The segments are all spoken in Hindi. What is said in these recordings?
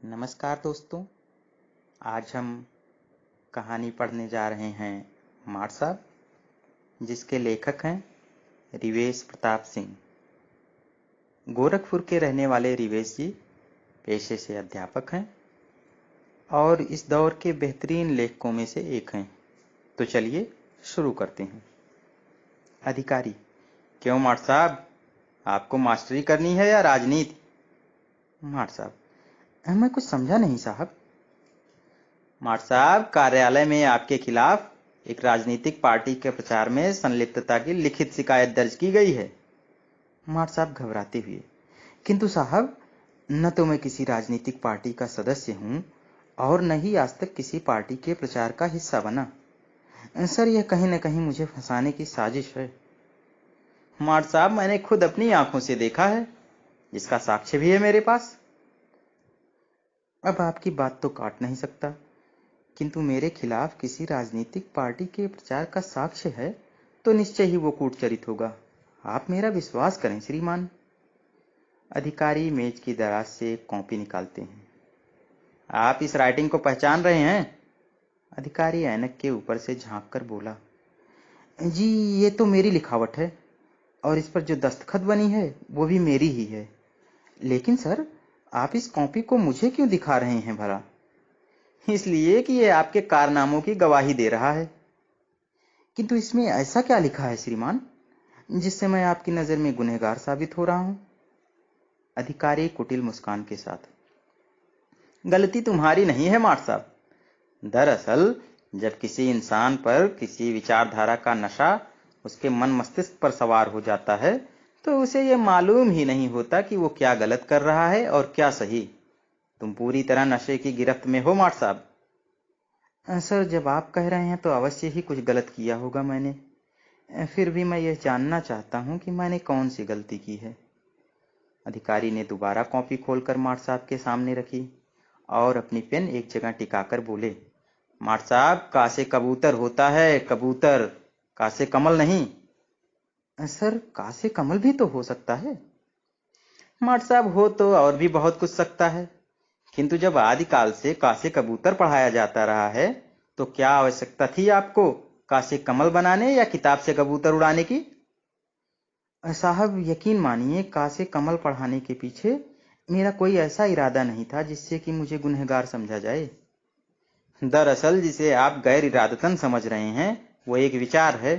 नमस्कार दोस्तों। आज हम कहानी पढ़ने जा रहे हैं मार साहब, जिसके लेखक हैं रिवेश प्रताप सिंह। गोरखपुर के रहने वाले रिवेश जी पेशे से अध्यापक हैं और इस दौर के बेहतरीन लेखकों में से एक हैं। तो चलिए शुरू करते हैं। अधिकारी: क्यों मार साहब, आपको मास्टरी करनी है या राजनीति? मार साहब: मैं कुछ समझा नहीं साहब। मार साहब, कार्यालय में आपके खिलाफ एक राजनीतिक पार्टी के प्रचार में संलिप्तता की लिखित शिकायत दर्ज की गई है। मार साहब घबराते हुए: किंतु साहब, न तो मैं किसी राजनीतिक पार्टी का सदस्य हूं और न ही आज तक किसी पार्टी के प्रचार का हिस्सा बना। सर, यह कहीं न कहीं मुझे फंसाने की साजिश है। मार साहब, मैंने खुद अपनी आंखों से देखा है, जिसका साक्ष्य भी है मेरे पास। अब आपकी बात तो काट नहीं सकता, किंतु मेरे खिलाफ किसी राजनीतिक पार्टी के प्रचार का साक्ष्य है तो निश्चय ही वो कूटचरित होगा। आप मेरा विश्वास करें श्रीमान। अधिकारी मेज की दराज से एक कॉपी निकालते हैं। आप इस राइटिंग को पहचान रहे हैं? अधिकारी ऐनक के ऊपर से झांक कर बोला, जी ये तो मेरी लिखावट है और इस पर जो दस्तखत बनी है वो भी मेरी ही है। लेकिन सर, आप इस कॉपी को मुझे क्यों दिखा रहे हैं भला? इसलिए कि ये आपके कारनामों की गवाही दे रहा है। किंतु इसमें ऐसा क्या लिखा है श्रीमान, जिससे मैं आपकी नजर में गुनहगार साबित हो रहा हूं? अधिकारी कुटिल मुस्कान के साथ: गलती तुम्हारी नहीं है मार साहब। दरअसल जब किसी इंसान पर किसी विचारधारा का नशा उसके मन मस्तिष्क पर सवार हो जाता है तो उसे यह मालूम ही नहीं होता कि वो क्या गलत कर रहा है और क्या सही। तुम पूरी तरह नशे की गिरफ्त में हो मार साहब। सर, जब आप कह रहे हैं तो अवश्य ही कुछ गलत किया होगा मैंने। फिर भी मैं यह जानना चाहता हूं कि मैंने कौन सी गलती की है। अधिकारी ने दोबारा कॉपी खोलकर मार साहब के सामने रखी और अपनी पेन एक जगह टिकाकर बोले, मार साहब, का से कबूतर होता है, कबूतर, का से कमल नहीं। सर, का से कमल भी तो हो सकता है। मार साहब, हो तो और भी बहुत कुछ सकता है, किंतु जब आदिकाल से का से कबूतर पढ़ाया जाता रहा है तो क्या आवश्यकता थी आपको का से कमल बनाने या किताब से कबूतर उड़ाने की? साहब, यकीन मानिए, का से कमल पढ़ाने के पीछे मेरा कोई ऐसा इरादा नहीं था जिससे कि मुझे गुनहगार समझा जाए। दरअसल जिसे आप गैर इरादतन समझ रहे हैं वो एक विचार है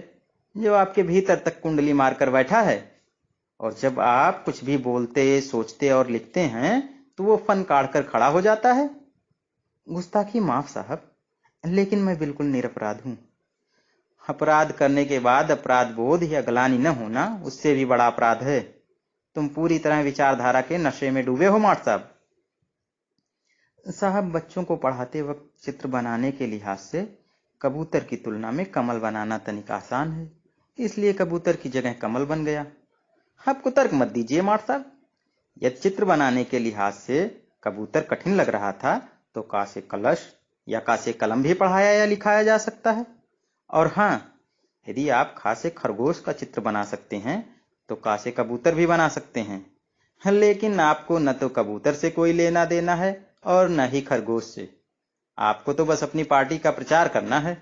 जो आपके भीतर तक कुंडली मारकर बैठा है, और जब आप कुछ भी बोलते, सोचते और लिखते हैं तो वो फन काढ़कर खड़ा हो जाता है। गुस्ताखी माफ साहब, लेकिन मैं बिल्कुल निरपराध हूं। अपराध करने के बाद अपराध बोध या ग्लानि न होना उससे भी बड़ा अपराध है। तुम पूरी तरह विचारधारा के नशे में डूबे हो माट साहब। साहब, बच्चों को पढ़ाते वक्त चित्र बनाने के लिहाज से कबूतर की तुलना में कमल बनाना तनिक आसान है, इसलिए कबूतर की जगह कमल बन गया। आपको तर्क मत दीजिए माट साहब। यदि चित्र बनाने के लिहाज से कबूतर कठिन लग रहा था तो का से कलश या का से कलम भी पढ़ाया या लिखाया जा सकता है। और हाँ, यदि आप खा से खरगोश का चित्र बना सकते हैं तो का से कबूतर भी बना सकते हैं, लेकिन आपको न तो कबूतर से कोई लेना देना है और न ही खरगोश से। आपको तो बस अपनी पार्टी का प्रचार करना है।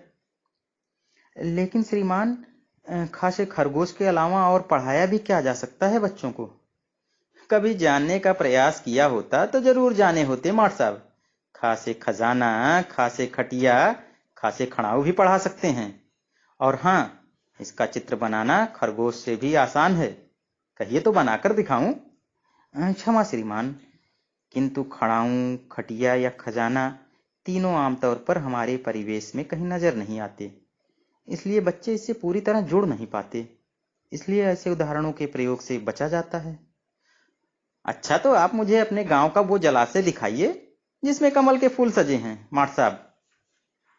लेकिन श्रीमान, खा से खरगोश के अलावा और पढ़ाया भी क्या जा सकता है बच्चों को? कभी जानने का प्रयास किया होता तो जरूर जाने होते माट साहब। खा से खजाना, खा से खटिया, खा से खड़ाऊ भी पढ़ा सकते हैं। और हाँ, इसका चित्र बनाना खरगोश से भी आसान है। कहिए तो बनाकर दिखाऊं? क्षमा श्रीमान, किंतु खड़ाऊं, खटिया या खजाना तीनों आमतौर पर हमारे परिवेश में कहीं नजर नहीं आते, इसलिए बच्चे इससे पूरी तरह जुड़ नहीं पाते। इसलिए ऐसे उदाहरणों के प्रयोग से बचा जाता है। अच्छा, तो आप मुझे अपने गांव का वो जलाशय दिखाइए जिसमें कमल के फूल सजे हैं माट साहब।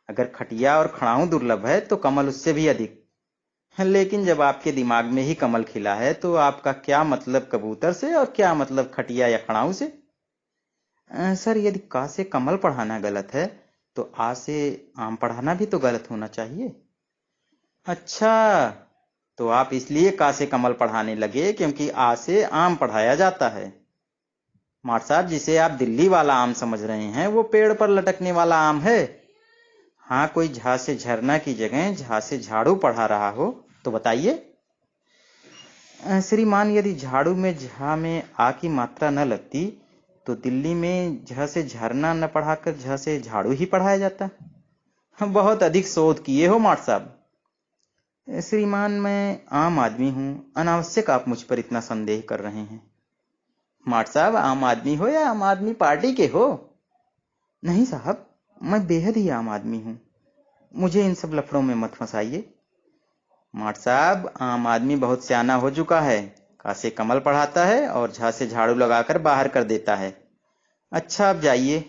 अगर खटिया और खड़ाऊं दुर्लभ है तो कमल उससे भी अधिक। लेकिन जब आपके दिमाग में ही कमल खिला है तो आपका क्या मतलब कबूतर से और क्या मतलब खटिया या खड़ाऊं से? सर, यदि का से कमल पढ़ाना गलत है तो आ से आम पढ़ाना भी तो गलत होना चाहिए। अच्छा, तो आप इसलिए का से कमल पढ़ाने लगे क्योंकि आ से आम पढ़ाया जाता है। माट साहब, जिसे आप दिल्ली वाला आम समझ रहे हैं वो पेड़ पर लटकने वाला आम है। हाँ, कोई झा से झरना की जगह झा से झाड़ू पढ़ा रहा हो तो बताइए। श्रीमान, यदि झाड़ू में झा में आ की मात्रा न लगती तो दिल्ली में झ से झरना न पढ़ाकर झ से झाड़ू ही पढ़ाया जाता। बहुत अधिक शोध किए हो माट साहब। श्रीमान, मैं आम आदमी हूं, अनावश्यक आप मुझ पर इतना संदेह कर रहे हैं। माट साहब, आम आदमी हो या आम आदमी पार्टी के हो? नहीं साहब, मैं बेहद ही आम आदमी हूं, मुझे इन सब लफड़ों में मत फंसाइए। माट साहब, आम आदमी बहुत सियाना हो चुका है। का से कमल पढ़ाता है और झा से झाड़ू लगाकर बाहर कर देता है। अच्छा, अब जाइए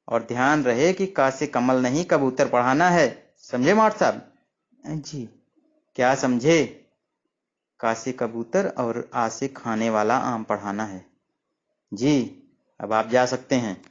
और ध्यान रहे कि का से कमल नहीं कबूतर पढ़ाना है, समझे माट साहब? जी। क्या समझे? का से कबूतर और आ से खाने वाला आम पढ़ाना है। जी, अब आप जा सकते हैं।